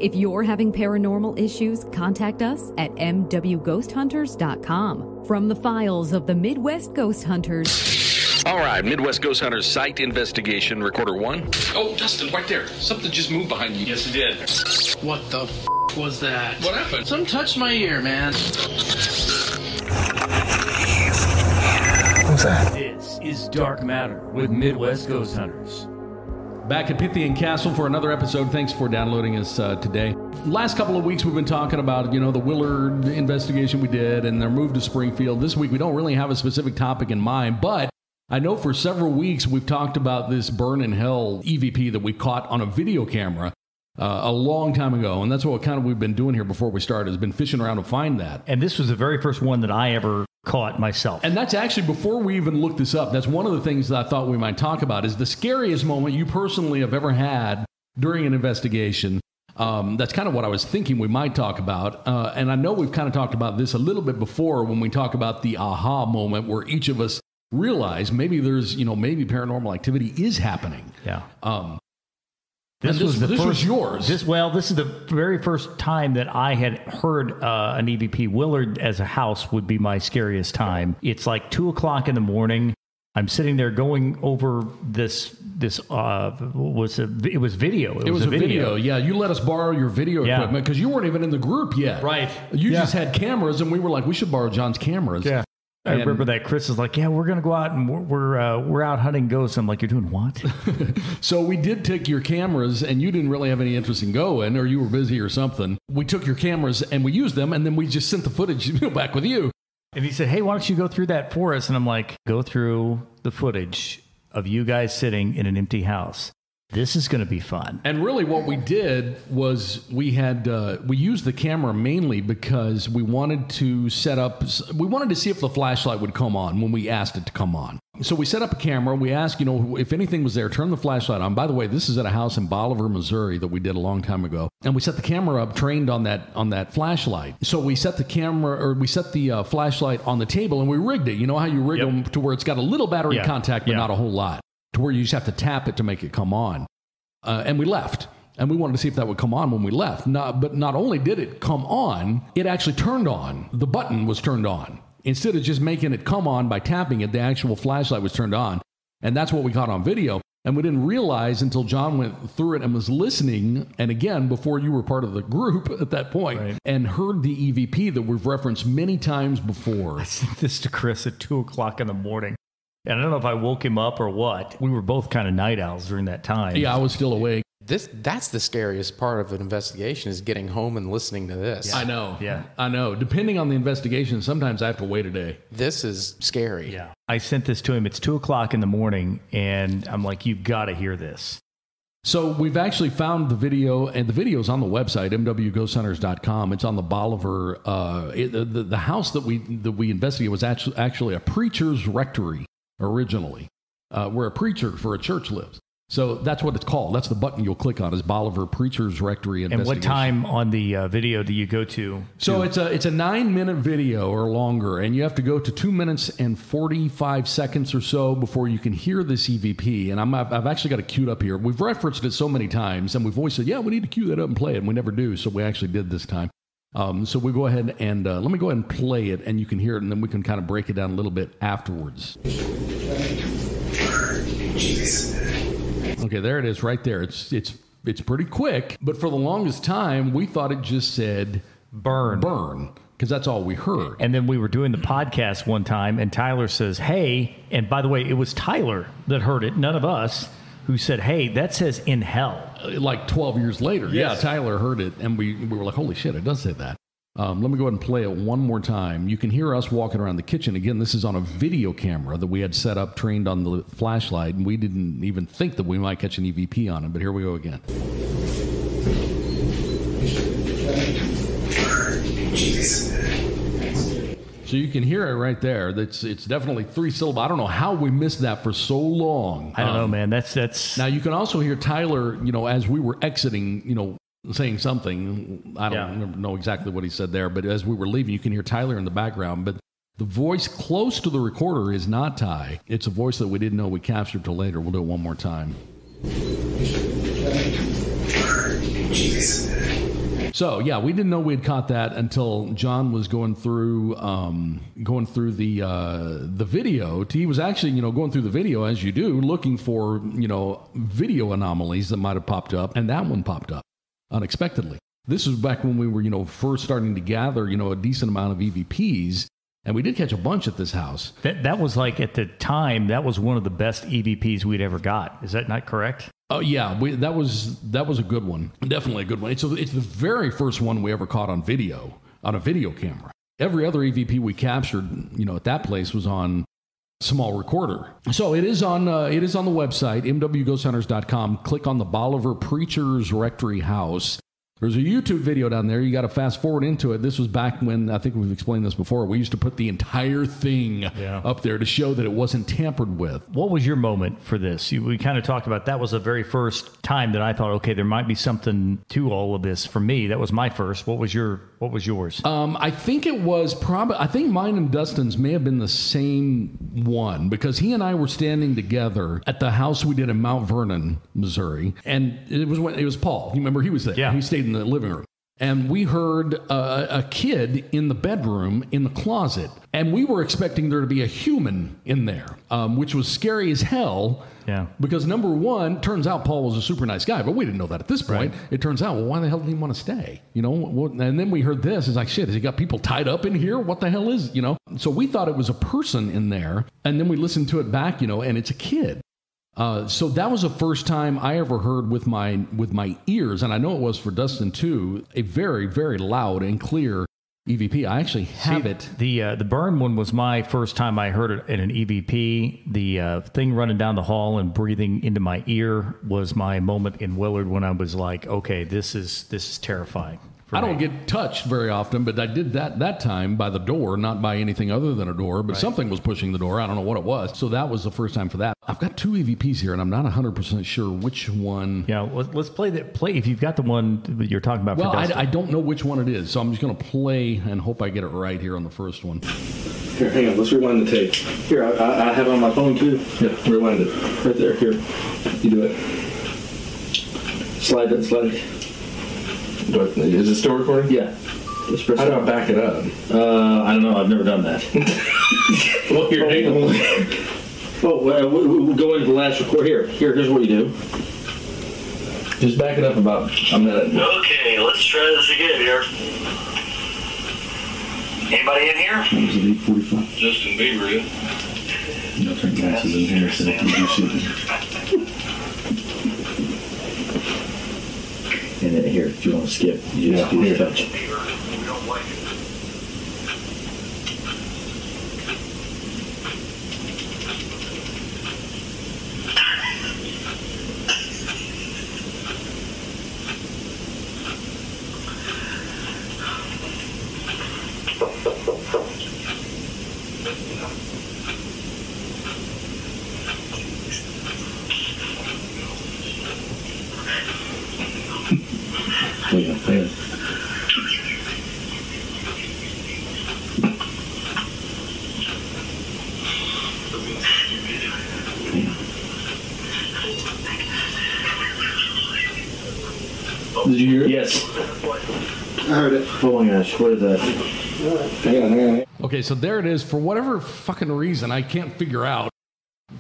If you're having paranormal issues, contact us at mwghosthunters.com. From the files of the Midwest Ghost Hunters. All right, Midwest Ghost Hunters site investigation, recorder 1. Oh, Dustin, right there. Something just moved behind you. Yes, it did. What the was that? What happened? Something touched my ear, man. What's that? This is Dark Matter with Midwest Ghost Hunters. Back at Pythian Castle for another episode. Thanks for downloading us today. Last couple of weeks we've been talking about, the Willard investigation we did and their move to Springfield. This week we don't really have a specific topic in mind, but I know for several weeks we've talked about this burn in hell EVP that we caught on a video camera a long time ago. And that's what we've been doing here before we started, has been fishing around to find that. And this was the very first one that I ever caught myself. And that's actually, before we even looked this up, that's one of the things that I thought we might talk about, is the scariest moment you personally have ever had during an investigation. That's kind of what I was thinking we might talk about. And I know we've kind of talked about this a little bit before when we talk about the aha moment where each of us realize maybe there's, maybe paranormal activity is happening. Yeah. This was yours. This is the very first time that I had heard an EVP. Willard as a house would be my scariest time. It's like 2:00 in the morning. I'm sitting there going over this. It was video. It was a video. Yeah, you let us borrow your video equipment because you weren't even in the group yet. Right. You just had cameras, and we were like, we should borrow John's cameras. Yeah. I remember that Chris was like, yeah, we're going to go out and we're out hunting ghosts. I'm like, you're doing what? So we did take your cameras, and you didn't really have any interest in going, or you were busy or something. We took your cameras and we used them, and then we just sent the footage back with you. And he said, hey, why don't you go through that for us? And I'm like, go through the footage of you guys sitting in an empty house. This is going to be fun. And really what we did was we used the camera mainly because we wanted to see if the flashlight would come on when we asked it to come on. So we set up a camera. We asked, if anything was there, turn the flashlight on. By the way, this is at a house in Bolivar, Missouri that we did a long time ago. And we set the camera up trained on that flashlight. So we set the flashlight on the table and we rigged it. You know how you rig them to where it's got a little battery contact, but not a whole lot, to where you just have to tap it to make it come on. And we left. And we wanted to see if that would come on when we left. But not only did it come on, it actually turned on. The button was turned on. Instead of just making it come on by tapping it, the actual flashlight was turned on. And that's what we caught on video. And we didn't realize until John went through it and was listening, and again, before you were part of the group at that point, and heard the EVP that we've referenced many times before. I sent this to Chris at 2:00 in the morning. And I don't know if I woke him up or what. We were both kind of night owls during that time. Yeah, I was still awake. That's the scariest part of an investigation, is getting home and listening to this. Yeah. I know. Yeah. I know. Depending on the investigation, sometimes I have to wait a day. This is scary. Yeah. I sent this to him. It's 2:00 in the morning, and I'm like, you've got to hear this. So we've actually found the video, and the video's on the website, mwghosthunters.com. It's on the Bolivar. The house that we investigated was actually a preacher's rectory originally, where a preacher for a church lives. So that's what it's called. That's the button you'll click on, is Bolivar Preacher's Rectory Investigation. And what time on the video do you go to? So it's a 9-minute video or longer, and you have to go to 2 minutes and 45 seconds or so before you can hear this EVP. And I've actually got it queued up here. We've referenced it so many times, and we've always said, yeah, we need to queue that up and play it, and we never do. So we actually did this time. So we go ahead and let me go ahead and play it, and you can hear it, and then we can kind of break it down a little bit afterwards. Okay, there it is right there. It's pretty quick, but for the longest time, we thought it just said burn, because that's all we heard. And then we were doing the podcast one time, and Tyler says, hey, and by the way, it was Tyler that heard it, none of us, who said, hey, that says in hell. Like 12 years later. Yes. Yeah, Tyler heard it, and we were like, holy shit, it does say that. Let me go ahead and play it one more time. You can hear us walking around the kitchen. Again, this is on a video camera that we had set up, trained on the flashlight, and we didn't even think that we might catch an EVP on it, but here we go again. So you can hear it right there. It's definitely 3 syllable. I don't know how we missed that for so long. I don't know, man. That's Now you can also hear Tyler, as we were exiting, saying something. I don't know exactly what he said there, but as we were leaving, you can hear Tyler in the background. But the voice close to the recorder is not Ty. It's a voice that we didn't know we captured till later. We'll do it one more time. So yeah, we didn't know we had caught that until John was going through the video. He was actually going through the video as you do, looking for video anomalies that might have popped up, and that one popped up unexpectedly. This was back when we were first starting to gather a decent amount of EVPs. And we did catch a bunch at this house. That was like, at the time, that was one of the best EVPs we'd ever got. Is that not correct? Oh yeah, that was a good one. Definitely a good one. It's the very first one we ever caught on video, on a video camera. Every other EVP we captured, at that place was on small recorder. So it is on the website, mwghosthunters.com. Click on the Bolivar Preacher's Rectory House. There's a YouTube video down there. You got to fast forward into it. This was back when, I think we've explained this before, we used to put the entire thing up there to show that it wasn't tampered with. What was your moment for this? We kind of talked about that was the very first time that I thought, okay, there might be something to all of this. For me, that was my first. What was yours? I think it was I think mine and Dustin's may have been the same one, because he and I were standing together at the house we did in Mount Vernon, Missouri. And it was Paul. You remember he was there. Yeah. He stayed in the living room. And we heard a kid in the bedroom in the closet. And we were expecting there to be a human in there, which was scary as hell. Yeah. Because number one, turns out Paul was a super nice guy, but we didn't know that at this point. Right. It turns out, well, why the hell did he want to stay? And then we heard this. It's like, shit, has he got people tied up in here? What the hell is, So we thought it was a person in there. And then we listened to it back, and it's a kid. So that was the first time I ever heard with my ears, and I know it was for Dustin too, a very, very loud and clear EVP. I actually have it. The burn one was my first time I heard it in an EVP. The thing running down the hall and breathing into my ear was my moment in Willard when I was like, okay, this is terrifying. I don't get touched very often, but I did that time by the door, not by anything other than a door, but something was pushing the door. I don't know what it was. So that was the first time for that. I've got two EVPs here, and I'm not 100% sure which one. Yeah, let's play if you've got the one that you're talking about. Well, I don't know which one it is, so I'm just going to play and hope I get it right here on the first one. Here, hang on. Let's rewind the tape. Here, I have it on my phone, too. Yeah, rewind it. Right there. Here. You do it. Slide it. Is it still recording? Yeah. How do I back it up? I don't know. I've never done that. Well, here, hang on. We'll go into the last record. Here's what you do. Just back it up about a minute. Okay, let's try this again here. Anybody in here? That was at 8:45. Justin Bieber, yeah. I'll turn glasses in here so they can do shooting. And then here, if you want to skip, you just do the touch. We don't like it. Yeah. Did you hear it? Yes. I heard it. Oh my gosh, what is that? Hang on. Okay, so there it is. For whatever fucking reason, I can't figure out.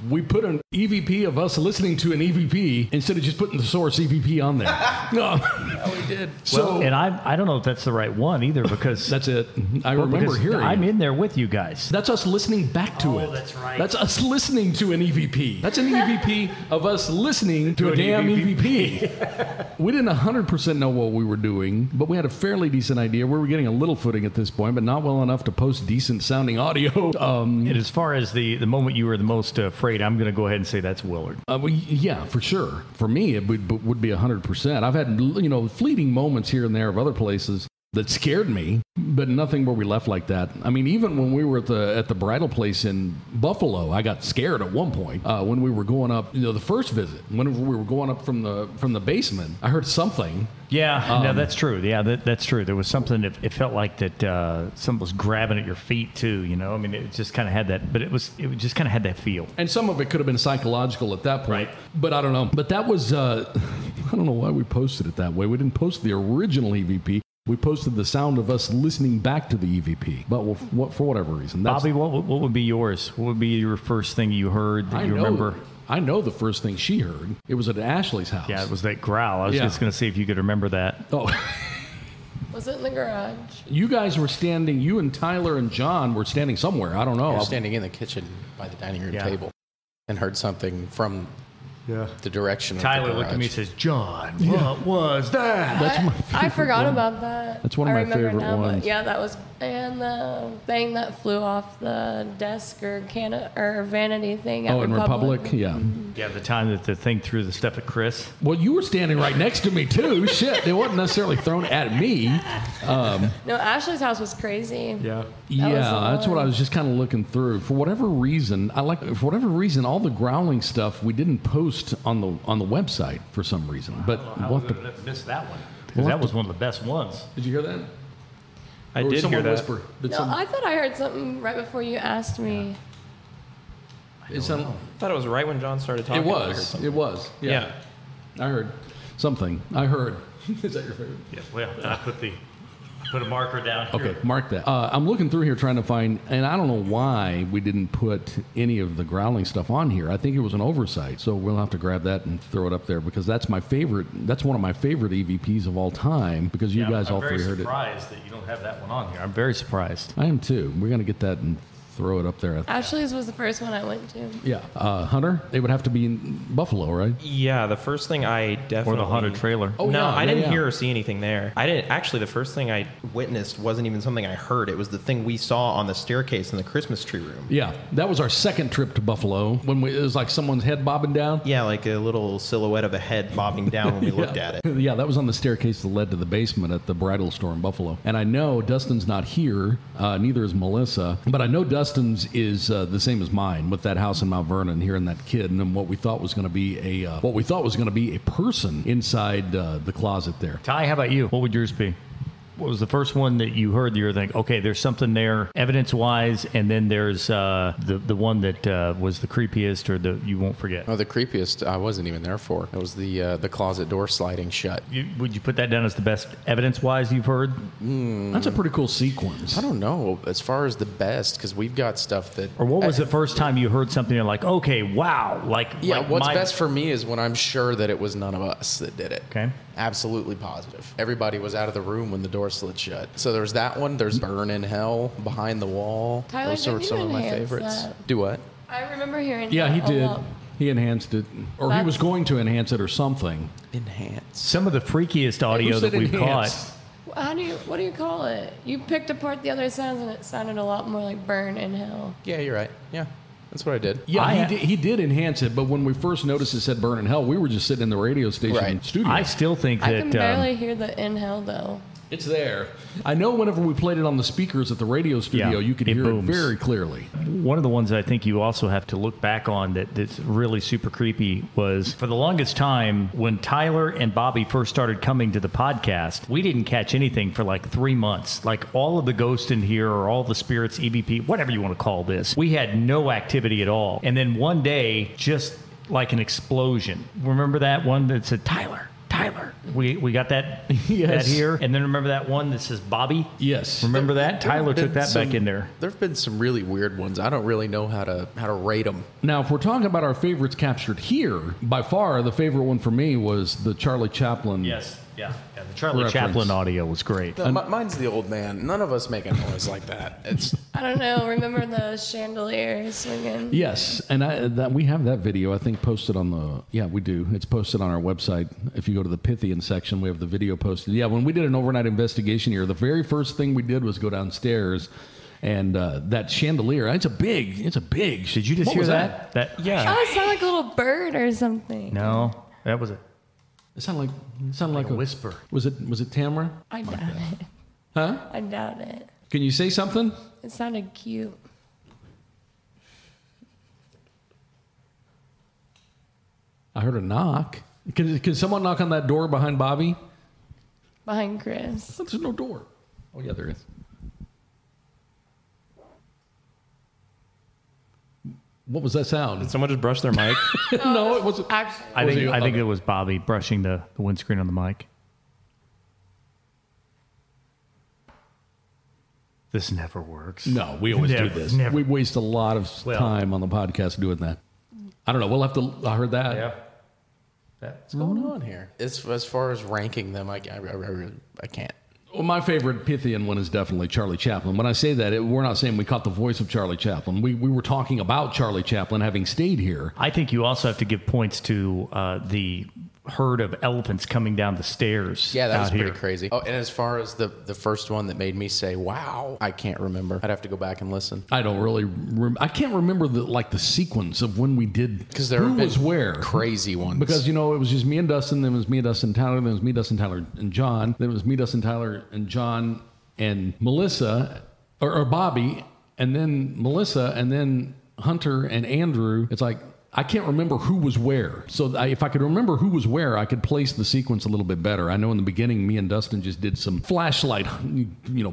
We put an EVP of us listening to an EVP instead of just putting the source EVP on there. No, we did. So, and I don't know if that's the right one either, because that's it. I remember hearing. I'm in there with you guys. That's us listening back to it. Oh, that's right. That's us listening to an EVP. That's an EVP of us listening to a damn EVP. We didn't 100% know what we were doing, but we had a fairly decent idea. We were getting a little footing at this point, but not well enough to post decent sounding audio. And as far as the moment you were the most afraid, I'm going to go ahead and say that's Willard. Yeah, for sure. For me, it would be 100%. I've had, fleeting moments here and there of other places that scared me, but nothing where we left like that. I mean, even when we were at the bridal place in Buffalo, I got scared at one point when we were going up, the first visit, when we were going up from the basement. I heard something. Yeah, no, that's true. Yeah, that's true. There was something. It felt like that something was grabbing at your feet too. I mean, it just kind of had that, but it just kind of had that feel. And some of it could have been psychological at that point, right? But I don't know. But that was I don't know why we posted it that way. We didn't post the original EVP. We posted the sound of us listening back to the EVP, but for whatever reason. Bobby, what would be yours? What would be your first thing you heard that you remember? I know the first thing she heard. It was at Ashley's house. Yeah, it was that growl. I was just going to see if you could remember that. Oh. Was it in the garage? You guys were standing, you and Tyler and John were standing somewhere. I don't know. I was standing in the kitchen by the dining room table and heard something from the direction of Tyler the looked at me and garage. says, John, what was that? I forgot about that. That's one of my favorite ones. Yeah, that was, and the thing that flew off the desk or vanity thing at in Republic? Yeah. Yeah, the time that the thing threw the stuff at Chris. Well, you were standing right next to me, too. Shit, it wasn't necessarily thrown at me. No, Ashley's house was crazy. Yeah. That's what I was just kind of looking through. For whatever reason, all the growling stuff we didn't post on the website for some reason. But we'll missed that one. Because that was one of the best ones. Did you hear that? I did hear that. Whisper? I thought I heard something right before you asked me. I thought it was right when John started talking. It was. Yeah. I heard something. Is that your favorite? Yeah. Well, I put a marker down here. Okay, mark that. I'm looking through here trying to find, and I don't know why we didn't put any of the growling stuff on here. I think it was an oversight, so we'll have to grab that and throw it up there because that's my favorite. That's one of my favorite EVPs of all time because you guys all three heard it. I'm very surprised that you don't have that one on here. I'm very surprised. I am too. We're gonna get that and throw it up there. Ashley's was the first one I went to. Yeah. Hunter, they would have to be in Buffalo, right? Yeah, the first thing I definitely... Or the Hunter trailer. Oh, no, I didn't hear or see anything there. Actually, the first thing I witnessed wasn't even something I heard. It was the thing we saw on the staircase in the Christmas tree room. Yeah, that was our second trip to Buffalo when it was like someone's head bobbing down. Yeah, like a little silhouette of a head bobbing down when we looked at it. Yeah, that was on the staircase that led to the basement at the bridal store in Buffalo. And I know Dustin's not here, neither is Melissa, but I know Dustin's is the same as mine with that house in Mount Vernon, hearing that kid, and then what we thought was going to be a person inside the closet there. Ty, how about you? What would yours be? What was the first one that you heard that you were thinking, okay, there's something there evidence-wise, and then there's the one that was the creepiest or the you won't forget? Oh, the creepiest I wasn't even there for. It was the closet door sliding shut. Would you put that down as the best evidence-wise you've heard? That's a pretty cool sequence. I don't know as far as the best because we've got stuff that... Or what was the first time you heard something you're like, okay, wow. What's best for me is when I'm sure that it was none of us that did it. Okay. Absolutely positive. Everybody was out of the room when the door slid shut. So there's that one. There's Burn in Hell, Behind the Wall. Tyler, those are some of my favorites. That. Do what? I remember hearing Yeah, that he a did. lot. He enhanced it. Or he was going to enhance it or something. Enhance. Some of the freakiest audio that we've caught. What do you call it? You picked apart the other sounds and it sounded a lot more like Burn in Hell. Yeah, you're right. Yeah. That's what I did. Yeah, he did enhance it, but when we first noticed it said Burn in Hell, we were just sitting in the radio station studio. I still think that... I can barely hear the in hell, though. It's there. I know whenever we played it on the speakers at the radio studio, you could hear it very clearly. One of the ones I think you also have to look back on that's really super creepy was for the longest time when Tyler and Bobby first started coming to the podcast, we didn't catch anything for like 3 months. Like all of the ghosts in here or all the spirits, EVP, whatever you want to call this, we had no activity at all. And then one day, just like an explosion. Remember that one that said, Tyler. We got that, that here. And then remember that one that says Bobby? Yes. Remember that? Tyler took that back in there. There have been some really weird ones. I don't really know how to rate them. Now, if we're talking about our favorites captured here, by far the favorite one for me was the Charlie Chaplin. Yes. Yeah, the Charlie Chaplin audio was great. Mine's the old man. None of us make a noise like that. It's I don't know. Remember the chandelier swinging? Yes, and we have that video, I think, posted on the... Yeah, we do. It's posted on our website. If you go to the Pythian section, we have the video posted. Yeah, when we did an overnight investigation here, the very first thing we did was go downstairs, and that chandelier, it's a big... Did you just hear that? Yeah. Oh, it sounded like a little bird or something. No, that was it. It sounded like a whisper. Was it Tamara? I doubt it. Huh? I doubt it. Can you say something? It sounded cute. I heard a knock. Can someone knock on that door behind Bobby? Behind Chris. There's no door. Oh, yeah, there is. What was that sound? Did someone just brush their mic? No, it wasn't. Actually, I think it was Bobby brushing the windscreen on the mic. This never works. No, we always do this. Never. We waste a lot of time on the podcast doing that. I don't know. We'll have to. I heard that. Yeah. What's going on here? As far as ranking them, I can't. Well, my favorite Pythian one is definitely Charlie Chaplin. When I say that, we're not saying we caught the voice of Charlie Chaplin. We were talking about Charlie Chaplin having stayed here. I think you also have to give points to the herd of elephants coming down the stairs. Yeah, that was pretty here. crazy. Oh, and as far as the first one that made me say, wow, I can't remember. I'd have to go back and listen. I don't really I can't remember the sequence of when we did, because there who was where. Crazy ones. Because, it was just me and Dustin, then it was me, Dustin, Tyler, then it was me, Dustin, Tyler, and John, then it was me, Dustin, Tyler, and John, and Melissa, or Bobby, and then Melissa, and then Hunter and Andrew. It's like, I can't remember who was where. So if I could remember who was where, I could place the sequence a little bit better. I know in the beginning, me and Dustin just did some flashlight,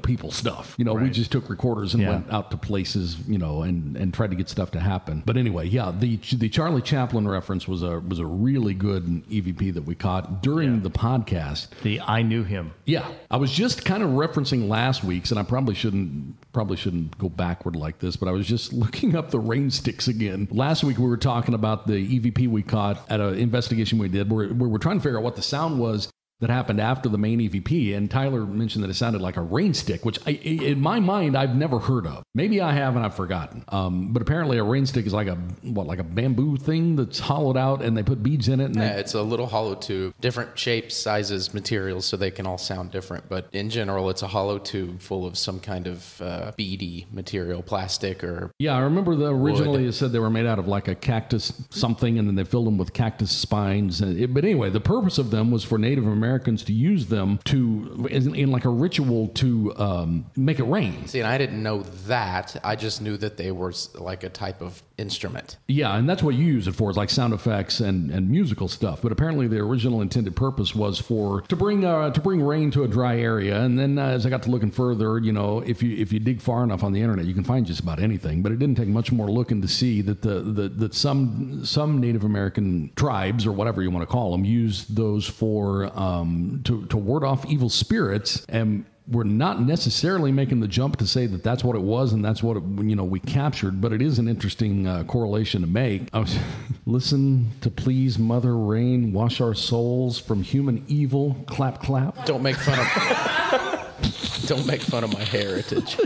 people stuff. We just took recorders and went out to places, and tried to get stuff to happen. But anyway, yeah, the Charlie Chaplin reference was a really good EVP that we caught during the podcast. The I knew him. Yeah, I was just kind of referencing last week's, and I probably shouldn't go backward like this, but I was just looking up the rain sticks again. Last week we were talking about the EVP we caught at an investigation we did where we're trying to figure out what the sound was that happened after the main EVP, and Tyler mentioned that it sounded like a rain stick, which in my mind I've never heard of. Maybe I have and I've forgotten. But apparently a rain stick is like a bamboo thing that's hollowed out and they put beads in it. And it's a little hollow tube, different shapes, sizes, materials, so they can all sound different. But in general, it's a hollow tube full of some kind of beady material, plastic or yeah, I remember originally it said they were made out of like a cactus something, and then they filled them with cactus spines. But anyway, the purpose of them was for Native Americans to use them in like a ritual to make it rain. See, and I didn't know that. I just knew that they were like a type of instrument. Yeah, and that's what you use it for, is like sound effects and musical stuff. But apparently the original intended purpose was to bring rain to a dry area. And then as I got to looking further, if you dig far enough on the internet, you can find just about anything. But it didn't take much more looking to see that that some Native American tribes, or whatever you want to call them, used those for to ward off evil spirits. And we're not necessarily making the jump to say that that's what it was and that's what we captured, but it is an interesting correlation to make. Listen to please Mother Rain, wash our souls from human evil. Clap, clap. Don't make fun of my heritage.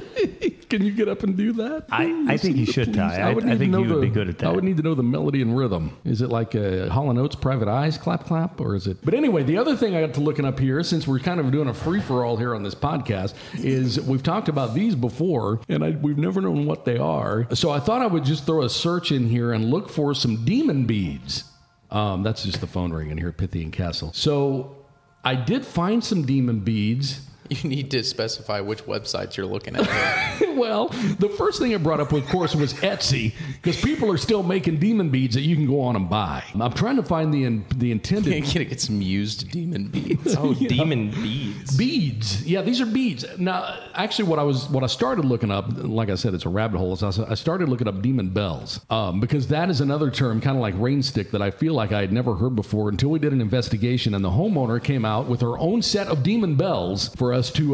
Can you get up and do that? I think you should, Ty. I think you would be good at that. I would need to know the melody and rhythm. Is it like Hall & Oates, Private Eyes, clap, clap, or is it? But anyway, the other thing I got to looking up here, since we're kind of doing a free-for-all here on this podcast, is we've talked about these before, and we've never known what they are. So I thought I would just throw a search in here and look for some demon beads. That's just the phone ringing here at Pythian Castle. So I did find some demon beads. You need to specify which websites you're looking at. Well, the first thing it brought up, of course, was Etsy, because people are still making demon beads that you can go on and buy. I'm trying to find the intended. You're gonna get some used demon beads. Oh, yeah. Demon beads. Beads. Yeah, these are beads. Now, actually, what I started looking up, like I said, it's a rabbit hole. I started looking up demon bells, because that is another term, kind of like rain stick, that I feel like I had never heard before until we did an investigation, and the homeowner came out with her own set of demon bells for us to.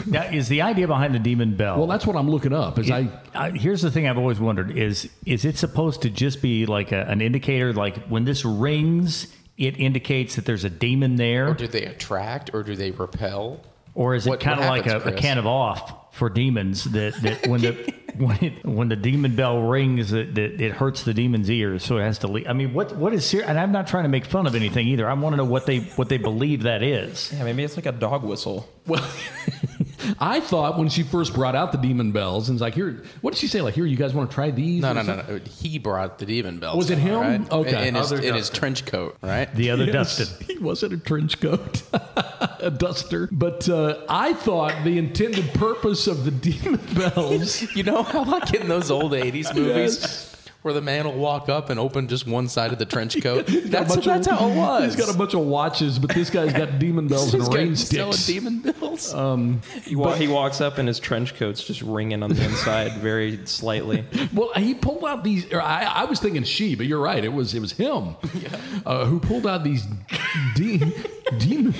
Now, is the idea behind the demon bell? Well, that's what I'm looking up. Here's the thing I've always wondered: is it supposed to just be like an indicator? Like when this rings, it indicates that there's a demon there? Or do they attract, or do they repel? Or is it kind of like a can of off for demons that when the demon bell rings, that it hurts the demon's ears, so it has to leave? I mean, what is serious? And I'm not trying to make fun of anything either. I want to know what they believe that is. Yeah, maybe it's like a dog whistle. Well, I thought when she first brought out the demon bells, and it's like, here, what did she say? Like, here, you guys want to try these? No. He brought the demon bells. Was it him? Right? Okay. In his trench coat, right? The other Yes, Dustin. He wasn't a trench coat, a duster. But I thought the intended purpose of the demon bells. You know how like in those old 80s movies? Yes. Where the man will walk up and open just one side of the trench coat. That's how it was. He's got a bunch of watches, but this guy's got demon bells and rain sticks. Demon bells. He walks up and his trench coat's just ringing on the inside very slightly. Well, he pulled out these. I was thinking she, but you're right. It was him who pulled out these demon bells.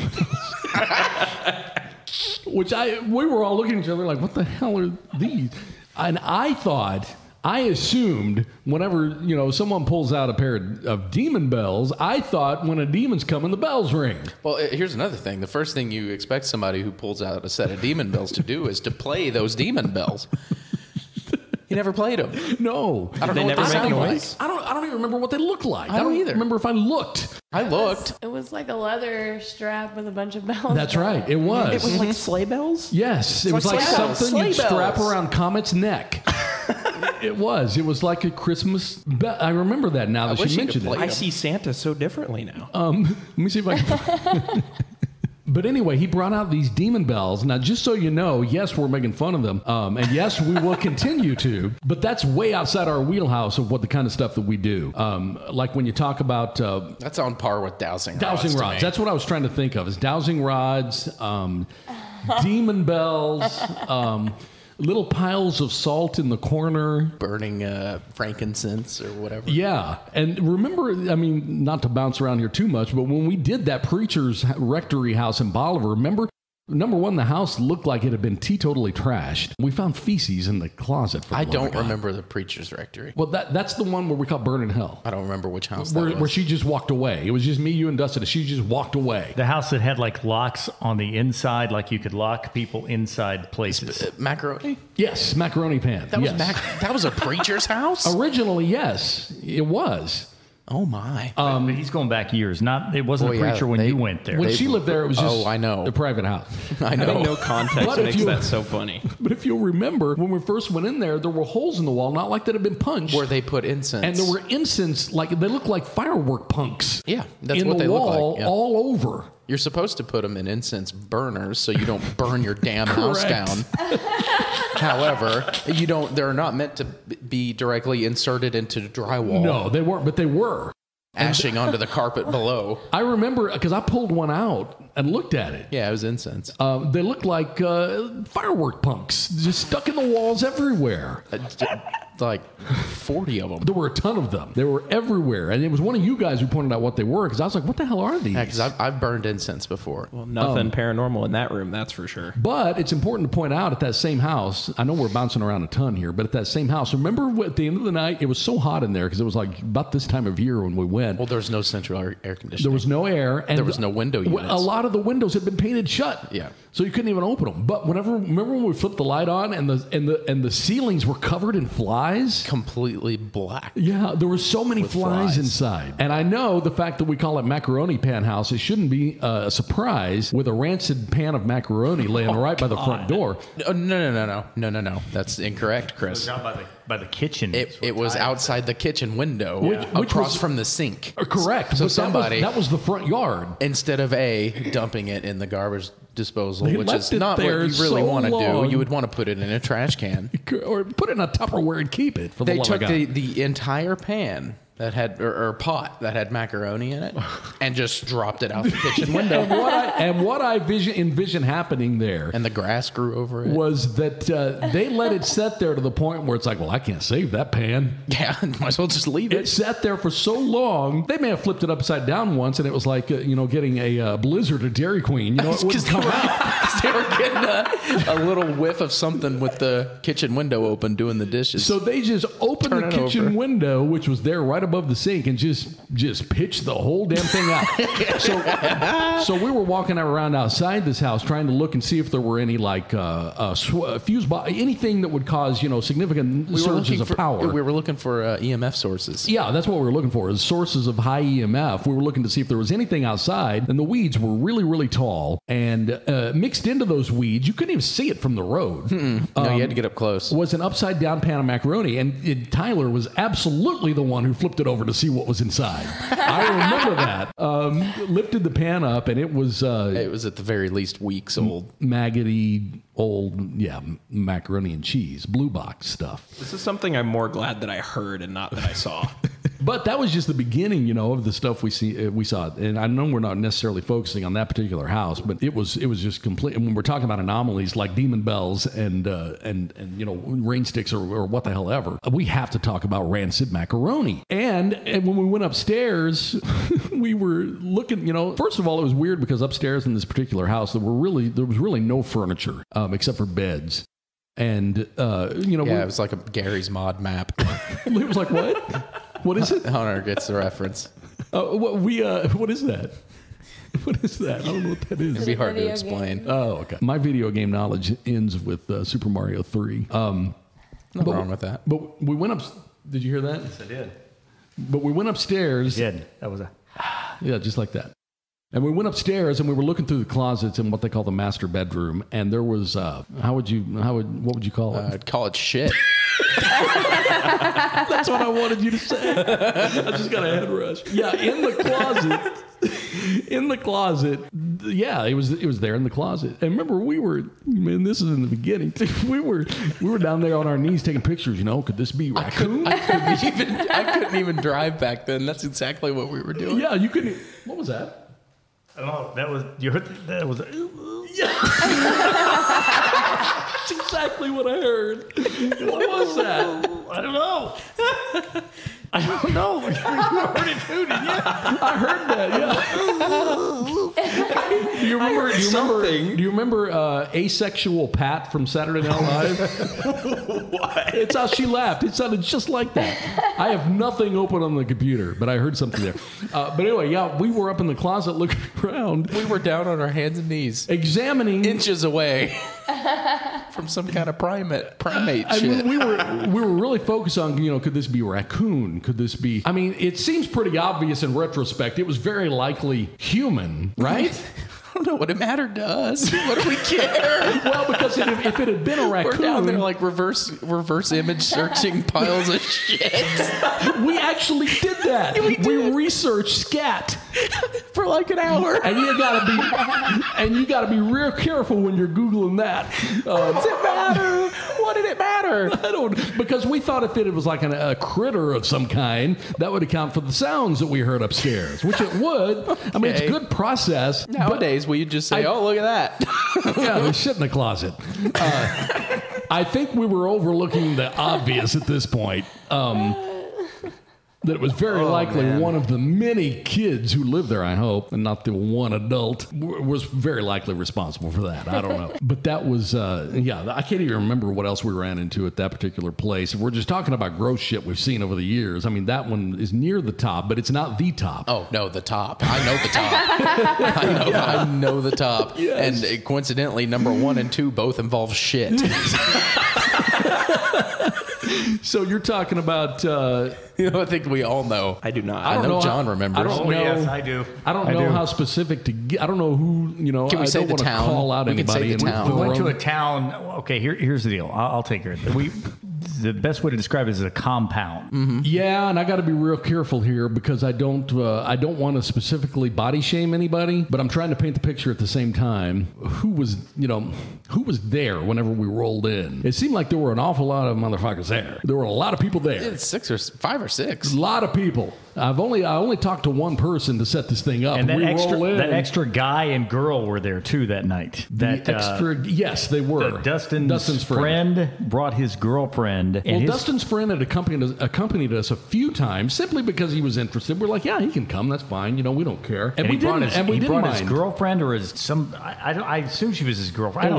Which we were all looking at each other like, what the hell are these? And I assumed whenever, someone pulls out a pair of demon bells, I thought when a demon's coming, the bells ring. Well, here's another thing. The first thing you expect somebody who pulls out a set of demon bells to do is to play those demon bells. You never played them. No. I don't know what they sound like. I don't even remember what they look like. I don't either. Remember if I looked. I looked. It was like a leather strap with a bunch of bells. That's right. It was. It was like sleigh bells? Yes. It was like something you'd strap around Comet's neck. It was. It was like a Christmas bell. I remember that now that she mentioned it. I see Santa so differently now. Let me see if I can... But anyway, he brought out these demon bells. Now, just so you know, yes, we're making fun of them. And yes, we will continue to. But that's way outside our wheelhouse of what the kind of stuff that we do. Like when you talk about... that's on par with dowsing rods. Dowsing rods. That's what I was trying to think of, is dowsing rods, demon bells... little piles of salt in the corner. Burning frankincense or whatever. Yeah. And remember, not to bounce around here too much, but when we did that preacher's rectory house in Bolivar, remember, number one, the house looked like it had been teetotally trashed. We found feces in the closet. I don't remember the preacher's rectory. Well, that's the one where we called Burn in Hell. I don't remember which house where she just walked away. It was just me, you, and Dustin. She just walked away. The house that had like locks on the inside, like you could lock people inside places. Macaroni? Yes, macaroni pan. That was a preacher's house? Originally, yes, it was. Oh my! But he's going back years. It wasn't a preacher when you went there. When she lived there, it was just I know. a private house. I know. Having no context makes that so funny. But if you'll remember, when we first went in there were holes in the wall, not like that had been punched. Where they put incense. And there were incense, they look like firework punks. Yeah, that's in what the they wall, look like. Yeah. all over. You're supposed to put them in incense burners so you don't burn your damn house down. However, they're not meant to be directly inserted into drywall. No, they weren't, but they were. Ashing onto the carpet below. I remember because I pulled one out and looked at it. Yeah, it was incense. They looked like firework punks, just stuck in the walls everywhere. Like 40 of them. There were a ton of them. They were everywhere. And it was one of you guys who pointed out what they were, because I was like, what the hell are these? Yeah, because I've burned incense before. Well, nothing paranormal in that room, that's for sure. But it's important to point out at that same house, I know we're bouncing around a ton here, but at that same house, remember at the end of the night, it was so hot in there because it was like about this time of year when we went. Well, there was no central air conditioning. There was no air. And there was no window units. A lot of the windows had been painted shut. Yeah. So you couldn't even open them. But remember when we flipped the light on and the ceilings were covered in flies? Completely black. Yeah, there were so many flies inside. And I know the fact that we call it macaroni pan house, it shouldn't be a surprise with a rancid pan of macaroni laying right by the front door. No. That's incorrect, Chris. It was out by the kitchen. It was outside the kitchen window, which across was, from the sink. Correct. So that was the front yard. Instead of dumping it in the garbage disposal, they which is not what you really want to do. You would want to put it in a trash can. Or put it in a Tupperware and keep it. They took the entire pan that had or pot that had macaroni in it and just dropped it out the kitchen window. and what I envision happening there, and the grass grew over it, was that they let it sit there to the point where it's like, well, I can't save that pan. Yeah, might as well just leave it. It sat there for so long. They may have flipped it upside down once, and it was like getting a Blizzard or Dairy Queen. It wouldn't come out. They were getting a little whiff of something with the kitchen window open doing the dishes. So they just opened the kitchen window, which was there right above the sink, and just pitched the whole damn thing out. So we were walking around outside this house trying to look and see if there were any fuse box, anything that would cause significant surges of power. We were looking for EMF sources. Yeah, that's what we were looking for, is sources of high EMF. We were looking to see if there was anything outside, and the weeds were really, really tall, and mixed into those weeds, you couldn't even see it from the road. No, you had to get up close. Was an upside down pan of macaroni, and Tyler was absolutely the one who flipped it over to see what was inside. I remember that. Lifted the pan up, and it was at the very least weeks old. Maggoty old, macaroni and cheese, blue box stuff. This is something I'm more glad that I heard and not that I saw. But that was just the beginning, of the stuff we saw. And I know we're not necessarily focusing on that particular house, but it was just complete. And when we're talking about anomalies like demon bells and rain sticks or what the hell ever, we have to talk about rancid macaroni. And when we went upstairs, we were looking. First of all, it was weird because upstairs in this particular house, there was really no furniture except for beds. And it was like a Gary's Mod map. It was like what? What is it? Hunter gets the reference. What is that? What is that? I don't know what that is. It'd be hard to explain. Game. Oh, okay. My video game knowledge ends with Super Mario 3. Nothing wrong with that. But we went up. Did you hear that? Yes, I did. But we went upstairs. You did. That was Yeah, just like that. And we went upstairs and we were looking through the closets in what they call the master bedroom. And there was, what would you call it? I'd call it shit. That's what I wanted you to say. I just got a head rush. Yeah, in the closet. Yeah, it was there in the closet. And remember, this is in the beginning. We were down there on our knees taking pictures. Could this be raccoon? I couldn't even drive back then. That's exactly what we were doing. Yeah, you couldn't. What was that? I don't know. That was. Yeah. That's exactly what I heard. What was that? I don't know. I don't know. You heard it too, didn't you? I heard that. Yeah. Do you remember asexual Pat from Saturday Night Live? What? It's how she laughed. It sounded just like that. I have nothing open on the computer, but I heard something there. But anyway, yeah, we were up in the closet looking around. We were down on our hands and knees, examining inches away from some kind of primate shit. Mean, we were really focused on, could this be a raccoon? Could this be? I mean, it seems pretty obvious in retrospect. It was very likely human, right? I don't know what it mattered to us. What do we care? Well, because if it had been a raccoon, we're down there like reverse image searching piles of shit. We actually did that. We researched scat for like an hour, and you gotta be real careful when you're Googling that. What's it matter? What did it matter? I don't, because we thought if it was like a critter of some kind, that would account for the sounds that we heard upstairs, which it would. Okay. I mean, it's a good process. Nowadays, we just say, "Oh, look at that." Yeah, there's shit in the closet. I think we were overlooking the obvious at this point. That it was very likely one of the many kids who lived there, I hope, and not the one adult, was very likely responsible for that. I don't know. But that was, I can't even remember what else we ran into at that particular place. If we're just talking about gross shit we've seen over the years, I mean, that one is near the top, but it's not the top. Oh, no, the top. I know the top. I know the top. Yes. And coincidentally, number 1 and 2 both involve shit. So you're talking about... I think we all know. I do not. I know John remembers. I don't know. Yes, I do. I don't know how specific to get. I don't know who, Can we say the town? Call out anybody. We can say the town. We went to a town. Okay, here's the deal. I'll take it. The best way to describe it is a compound. Mm-hmm. Yeah, and I got to be real careful here because I don't want to specifically body shame anybody, but I'm trying to paint the picture at the same time. Who was there whenever we rolled in? It seemed like there were an awful lot of motherfuckers there. There were a lot of people there. It's 5 or 6. A lot of people. I only talked to one person to set this thing up. And that extra guy and girl were there too that night. Yes, they were. Dustin's friend brought his girlfriend. And Dustin's friend had accompanied us a few times simply because he was interested. We're like, yeah, he can come. That's fine. We don't care. And we didn't mind. His girlfriend or I assume she was his girlfriend.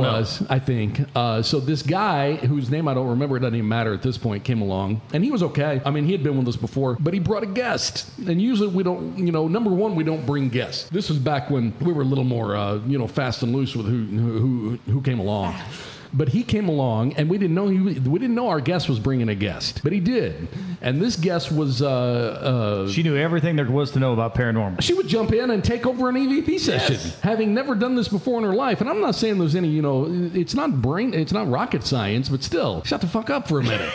I think. So this guy, whose name I don't remember, it doesn't even matter at this point, came along. And he was okay. I mean, he had been with us before, but he brought a guest. And usually we don't, number one, we don't bring guests. This was back when we were a little more, fast and loose with who came along. But he came along, and we didn't know our guest was bringing a guest, but he did. And this guest was she knew everything there was to know about paranormal. She would jump in and take over an EVP session, having never done this before in her life. And I'm not saying there's any, it's not rocket science, but still, shut the fuck up for a minute.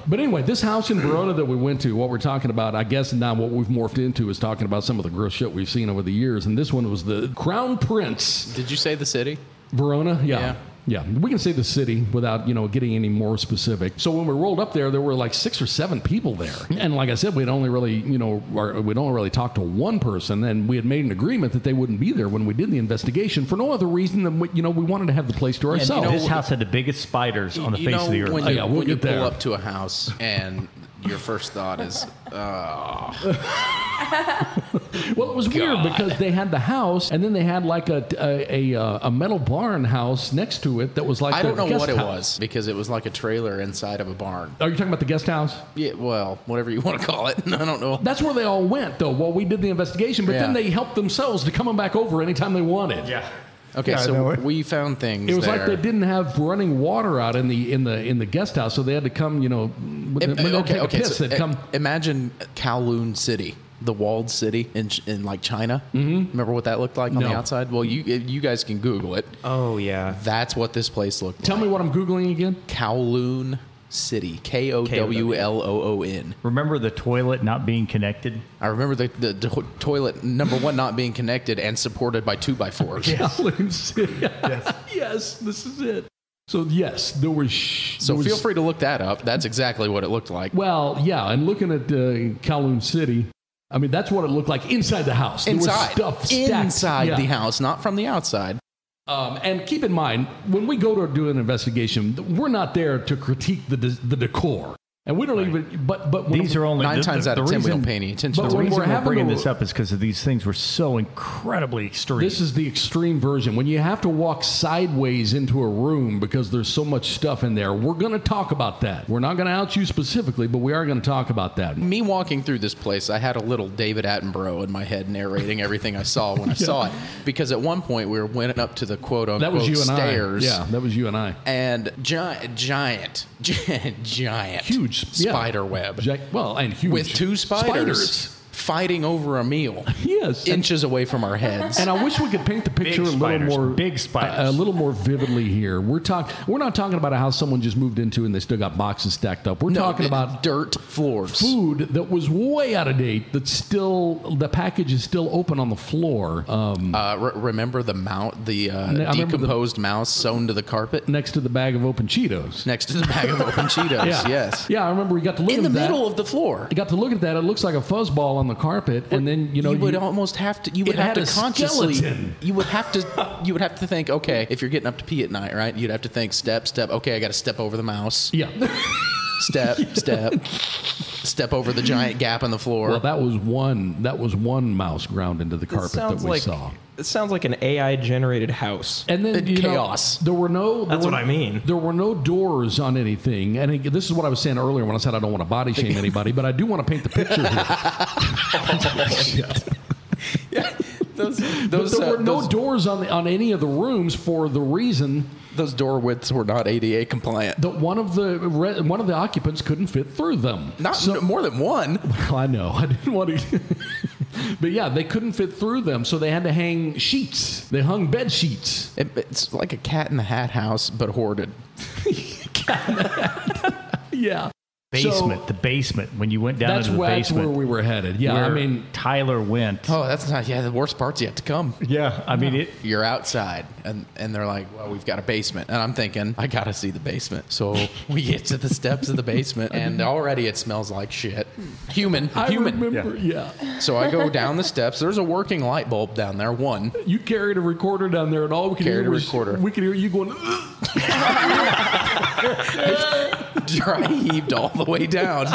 But anyway, this house in Verona that we went to, what we're talking about, I guess now what we've morphed into is talking about some of the gross shit we've seen over the years. And this one was the Crown Prince. Did you say the city? Verona, yeah. Yeah, we can say the city without, getting any more specific. So when we rolled up there were like 6 or 7 people there. And like I said, we'd only really, we'd only really talked to one person, and we had made an agreement that they wouldn't be there when we did the investigation for no other reason than, we wanted to have the place to ourselves. This house had the biggest spiders on the face of the earth. When we'll you get there. pull up to a house and your first thought is, Well, it was weird because they had the house, and then they had like a metal barn house next to it that was like I don't know what it house. was because it was like a trailer inside of a barn. Are you talking about the guest house? Yeah, well, whatever you want to call it. I don't know. That's where they all went, though, while we did the investigation. But then they helped themselves to come back over anytime they wanted. Yeah. Okay, so we found things. It was there. like they didn't have running water out in the guest house, so they had to come. Imagine Kowloon City, the walled city in like China. Mm-hmm. Remember what that looked like on the outside? Well, you guys can Google it. Oh yeah, that's what this place looked. Tell me what I'm Googling again. Kowloon City, Kowloon. Remember the toilet not being connected? I remember the toilet, number one, not being connected and supported by 2x4s. Kowloon City. Yes, this is it. So yes, there was. Feel free to look that up. That's exactly what it looked like. Well, yeah, and looking at Kowloon City, I mean that's what it looked like inside the house. Inside, there was stuff stacked. Inside the house, not from the outside. And keep in mind, when we go to do an investigation, we're not there to critique the decor. And we don't even, but these are only 9 times out of 10 we don't pay any attention to. The reason we're bringing this up is because these things were so incredibly extreme. This is the extreme version. When you have to walk sideways into a room because there's so much stuff in there, we're going to talk about that. We're not going to out you specifically, but we are going to talk about that. Me walking through this place, I had a little David Attenborough in my head narrating everything I saw when I saw it. Because at one point we went up to the quote-unquote stairs. Yeah, that was you and I. And giant, huge spider web. And huge. With 2 spiders fighting over a meal. Yes. Inches away from our heads. And I wish we could paint the picture a little more vividly here. We're not talking about a house someone just moved into and they still got boxes stacked up. We're talking about dirt floors. Food that was way out of date the package is still open on the floor. Remember the decomposed mouse sewn to the carpet? Next to the bag of open Cheetos. Yes. Yeah, I remember we got to look at that. In the middle of the floor. You got to look at that. It looks like a fuzzball on the carpet, and then you would have to consciously. You would have to think, okay, if you're getting up to pee at night, right? You'd have to think step. Okay, I got to step over the mouse. Yeah. Step over the giant gap in the floor. Well, that was one mouse ground into the carpet that we saw. It sounds like an AI-generated house. And then chaos. There were no doors on anything. And this is what I was saying earlier when I said I don't want to body shame anybody, but I do want to paint the picture here. There were no doors on any of the rooms for the reason those door widths were not ADA compliant. That one of the occupants couldn't fit through them. More than one. Well, I know. I didn't want to. But yeah, they couldn't fit through them, so they had to hang sheets. They hung bed sheets. It's like a Cat in the Hat house, but hoarded. Cat in the Hat. Yeah. The basement. When you went down into the basement. That's where we were headed. Yeah, I mean, Tyler went. Oh, that's not. Yeah, the worst part's yet to come. Yeah, I mean, you're outside, and they're like, "Well, we've got a basement," and I'm thinking, I gotta see the basement. So we get to the steps of the basement, and already it smells like shit. Human. I remember. Yeah. So I go down the steps. There's a working light bulb down there. One. You carried a recorder down there, and all we could hear was we could hear you going. Dry heaved all the way down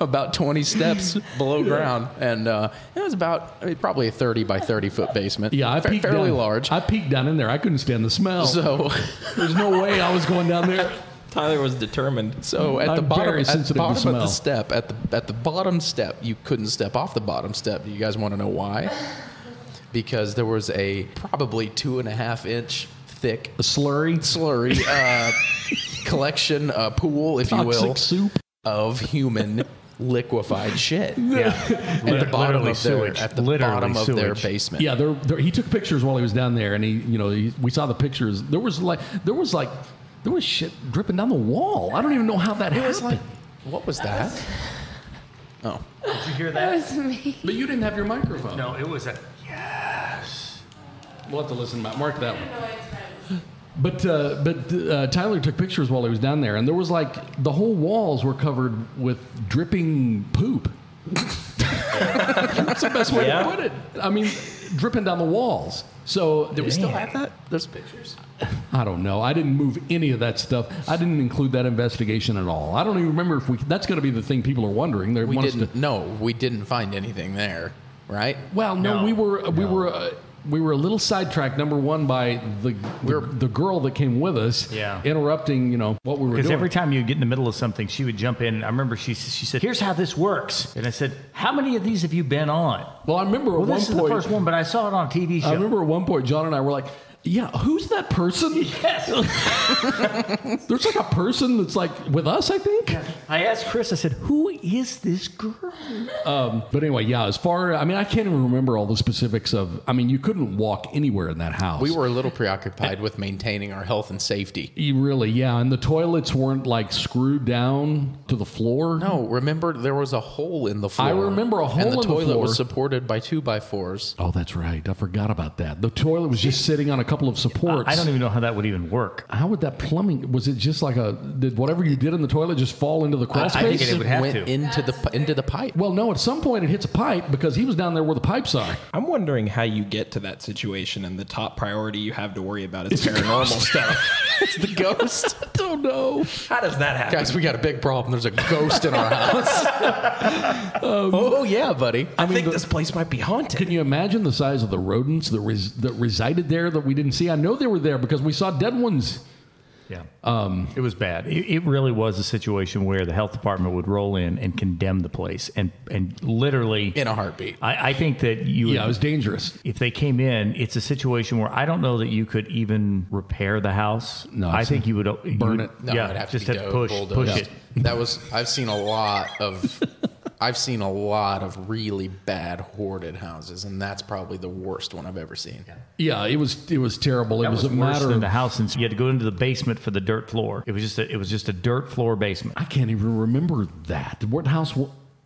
about 20 steps below ground, and it was probably a 30 by 30 foot basement. Yeah, I peeked fairly down, large. I peeked down in there. I couldn't stand the smell. So there's no way I was going down there. Tyler was determined. So at the bottom of the step, at the bottom step, you couldn't step off the bottom step. Do you guys want to know why? Because there was a probably 2.5 inch thick slurry collection, pool, if you will, toxic soup of human liquefied shit. Yeah, at the bottom of their basement. Yeah, he took pictures while he was down there, and we saw the pictures. There was shit dripping down the wall. I don't even know how that happened. What was that? Oh, did you hear that? That was me. But you didn't have your microphone. No, it was a yes. We'll have to listen. Mark that one. But Tyler took pictures while he was down there, and there was like the whole walls were covered with dripping poop. That's the best way to put it. I mean, dripping down the walls. So do we still have that? Those pictures? I don't know. I didn't move any of that stuff. I didn't include that investigation at all. I don't even remember if we. That's going to be the thing people are wondering. They want us to. No, we didn't find anything there, right? Well, no. we were a little sidetracked. Number one, by the girl that came with us, interrupting, what we were doing. Because every time you get in the middle of something, she would jump in. I remember she said, "Here's how this works," and I said, "How many of these have you been on?" Well, I remember at one point. This is the first one, but I saw it on a TV show. I remember at one point, John and I were like, yeah, who's that person? Yes. There's like a person that's like with us, I think. Yeah. I asked Chris, I said, who is this girl? But anyway, I can't even remember all the specifics of, you couldn't walk anywhere in that house. We were a little preoccupied with maintaining our health and safety. Really, and the toilets weren't like screwed down to the floor. No, remember there was a hole in the floor. I remember a hole in the floor. And the toilet was supported by 2x4s. Oh, that's right. I forgot about that. The toilet was just sitting on a couple of supports. I don't even know how that would even work. How would that plumbing? Was it just like did whatever you did in the toilet just fall into the crawl space? I think it would have to. Into the pipe. Well, no. At some point, it hits a pipe because he was down there where the pipes are. I'm wondering how you get to that situation, and the top priority you have to worry about is paranormal stuff. It's the ghost. I don't know. How does that happen? Guys, we got a big problem. There's a ghost in our house. Oh yeah, buddy. I think this place might be haunted. Can you imagine the size of the rodents that resided there that we didn't see? I know they were there because we saw dead ones. Yeah. It was bad. It really was a situation where the health department would roll in and condemn the place and literally in a heartbeat. I think that it was dangerous. If they came in, it's a situation where I don't know that you could even repair the house. No, I think you would burn it. No, it'd have to push it. I've seen a lot of really bad hoarded houses, and that's probably the worst one I've ever seen. Yeah, it was terrible. It was a worse matter than of the house, since you had to go into the basement for the dirt floor. It was just a dirt floor basement. I can't even remember that. What house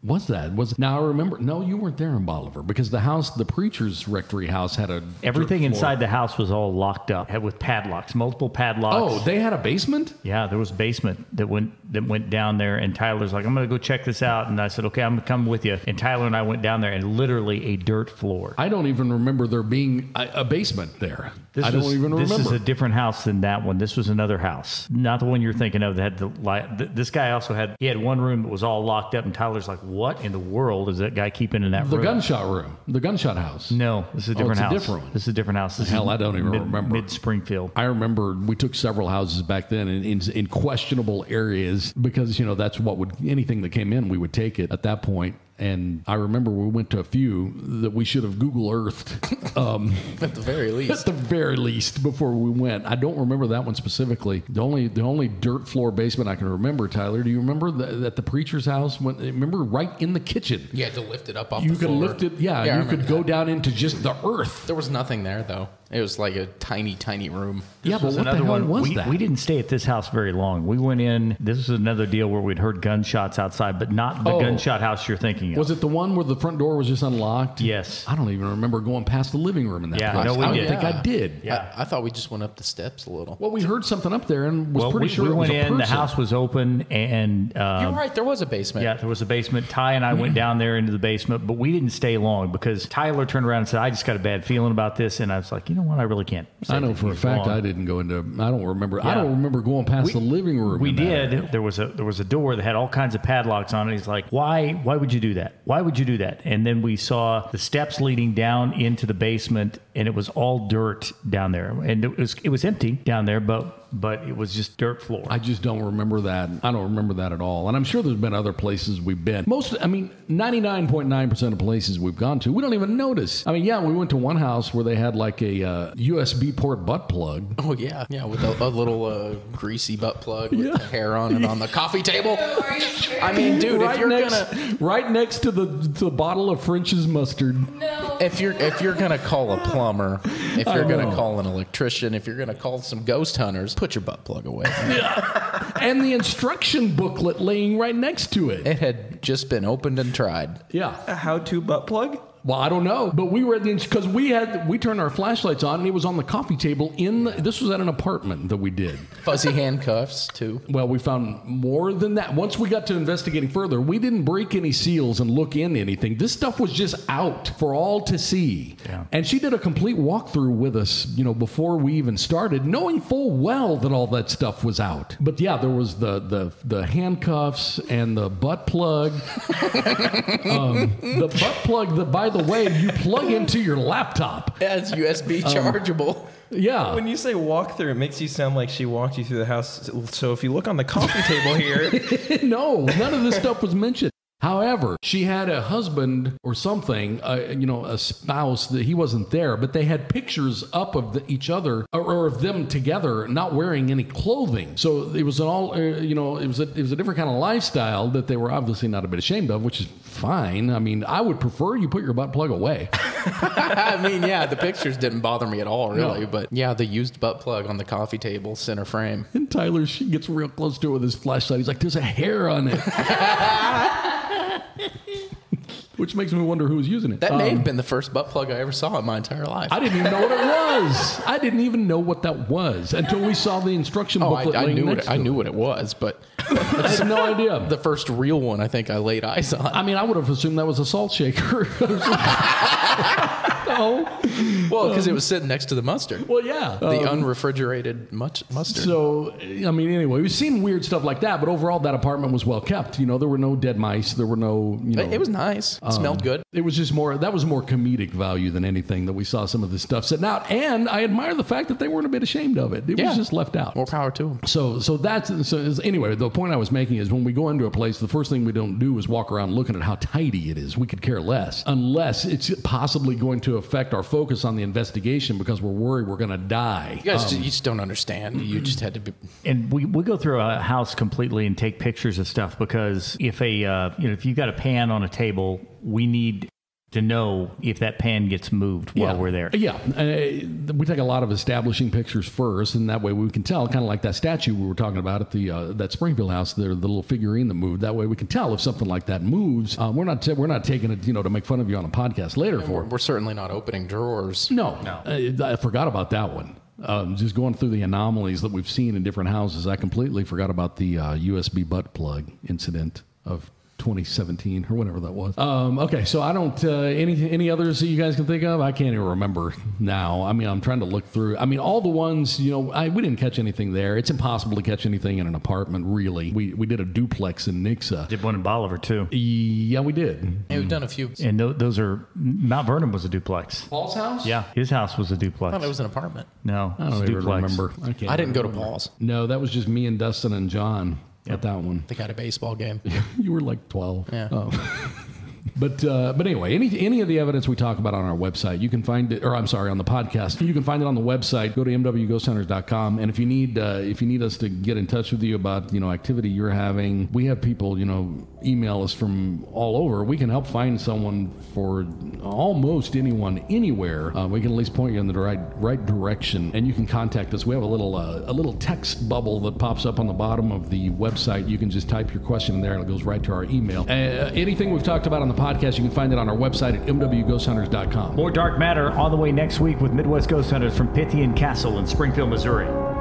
was that? Now I remember. No, you weren't there in Bolivar because the preacher's rectory house had everything inside the house was all locked up, with padlocks, multiple padlocks. Oh, they had a basement? Yeah, there was a basement that went down there, and Tyler's like, I'm going to go check this out, and I said, okay, I'm going to come with you. And Tyler and I went down there, and literally a dirt floor. I don't even remember there being a basement there. I don't even remember. This is a different house than that one. This was another house, not the one you're thinking of that had this guy also had one room that was all locked up, and Tyler's like, what in the world is that guy keeping in that room? The gunshot room. The gunshot house. No, this is a different house. This is a different house. Hell, I don't even remember. Mid-Springfield. I remember we took several houses back then in questionable areas because, that's anything that came in, we would take it at that point. And I remember we went to a few that we should have Google Earthed. At the very least. At the very least before we went. I don't remember that one specifically. The only dirt floor basement I can remember, Tyler, do you remember at the preacher's house? Remember right in the kitchen? You had to lift it up off the floor. You could lift it, you could go down into just the earth. There was nothing there, though. It was like a tiny, tiny room. But what the hell was that? We didn't stay at this house very long. We went in. This was another deal where we'd heard gunshots outside, but not the gunshot house you're thinking of. Was it the one where the front door was just unlocked? Yes. I don't even remember going past the living room in that place. No, we I did. don't think I did. Yeah. I thought we just went up the steps a little. Well, we heard something up there and was pretty sure we it was went a in. person. The house was open, and you're right. There was a basement. Yeah, there was a basement. Ty and I went down there into the basement, but we didn't stay long because Tyler turned around and said, "I just got a bad feeling about this," and I was like, "You know what? I really can't." I know for a fact I didn't go into. I don't remember. Yeah. I don't remember going past the living room. We did. There was a door that had all kinds of padlocks on it. He's like, "Why would you do that? Why would you do that?" And then we saw the steps leading down into the basement, and it was all dirt down there, and it was empty down there, but it was just dirt floor. I just don't remember that. I don't remember that at all. And I'm sure there's been other places we've been. 99.9% of places we've gone to, we don't even notice. We went to one house where they had like a USB port butt plug. Oh, yeah. Yeah, with a little greasy butt plug with the hair on it on the coffee table. Dude, right next to the bottle of French's mustard. No. If you're going to call a plumber, if you're going to call an electrician, if you're going to call some ghost hunters, put your butt plug away. Yeah. And the instruction booklet laying right next to it. It had just been opened and tried. Yeah. A how-to butt plug? Well, I don't know, but we were at the because we turned our flashlights on and it was on the coffee table this was at an apartment that we did. Fuzzy handcuffs too. Well, we found more than that. Once we got to investigating further, we didn't break any seals and look in anything. This stuff was just out for all to see. Yeah. And she did a complete walkthrough with us, before we even started, knowing full well that all that stuff was out. But yeah, there was the handcuffs and the butt plug. The butt plug that, by the way, you plug into your laptop. Yeah, it's USB chargeable. Yeah. When you say walkthrough, it makes you sound like she walked you through the house. So if you look on the coffee table here. No, none of this stuff was mentioned. However, she had a husband or something, a spouse that he wasn't there, but they had pictures up of each other or of them together, not wearing any clothing. So it was it was a different kind of lifestyle that they were obviously not a bit ashamed of, which is fine. I mean, I would prefer you put your butt plug away. I mean, yeah, the pictures didn't bother me at all, really. No. But yeah, the used butt plug on the coffee table, center frame. And Tyler, she gets real close to it with his flashlight. He's like, there's a hair on it. Which makes me wonder who was using it. That may have been the first butt plug I ever saw in my entire life. I didn't even know what it was. I didn't even know what that was until we saw the instruction booklet. I knew what it was, but I had no idea. The first real one I think I laid eyes on. I mean, I would have assumed that was a salt shaker. No. Well, because it was sitting next to the mustard. Well, yeah. The unrefrigerated mustard. So, I mean, anyway, we've seen weird stuff like that, but overall, that apartment was well kept. There were no dead mice. There were no, It was nice. It smelled good. It was just that was more comedic value than anything that we saw some of this stuff sitting out. And I admire the fact that they weren't a bit ashamed of it. It was just left out. More power to them. So anyway, the point I was making is when we go into a place, the first thing we don't do is walk around looking at how tidy it is. We could care less unless it's possibly going to affect our focus on the investigation because we're worried we're going to die. You guys you just don't understand. You just had to be. And we go through a house completely and take pictures of stuff because if if you got a pan on a table, we need to know if that pan gets moved while we're there. Yeah. We take a lot of establishing pictures first, and that way we can tell, kind of like that statue we were talking about at that Springfield house, the little figurine that moved. That way we can tell if something like that moves. We're not taking it, to make fun of you on a podcast later for it. We're certainly not opening drawers. No. I forgot about that one. Just going through the anomalies that we've seen in different houses, I completely forgot about the USB butt plug incident of 2017 or whatever that was. Okay, so I don't any others that you guys can think of? I can't even remember now. I mean, I'm trying to look through. I mean, all the ones, we didn't catch anything there. It's impossible to catch anything in an apartment, really. We did a duplex in Nixa. Did one in Bolivar too. Yeah, we did. Yeah, we've done a few. And those are Mount Vernon was a duplex. Paul's house? Yeah, his house was a duplex. I thought it was an apartment. No, I don't even remember. I didn't go to Paul's. No, that was just me and Dustin and John. At that one. They got a baseball game. You were like 12. Yeah. But anyway, any of the evidence we talk about on our website, you can find it, on the podcast. You can find it on the website. Go to mwghosthunters.com. And if you need us to get in touch with you about, activity you're having, we have people, email us from all over. We can help find someone for almost anyone, anywhere. We can at least point you in the right direction, and you can contact us. We have a little text bubble that pops up on the bottom of the website. You can just type your question in there, and it goes right to our email. Anything we've talked about on the podcast, you can find it on our website at mwghosthunters.com. More Dark Matter on the way next week with Midwest Ghost Hunters from Pythian Castle in Springfield, Missouri.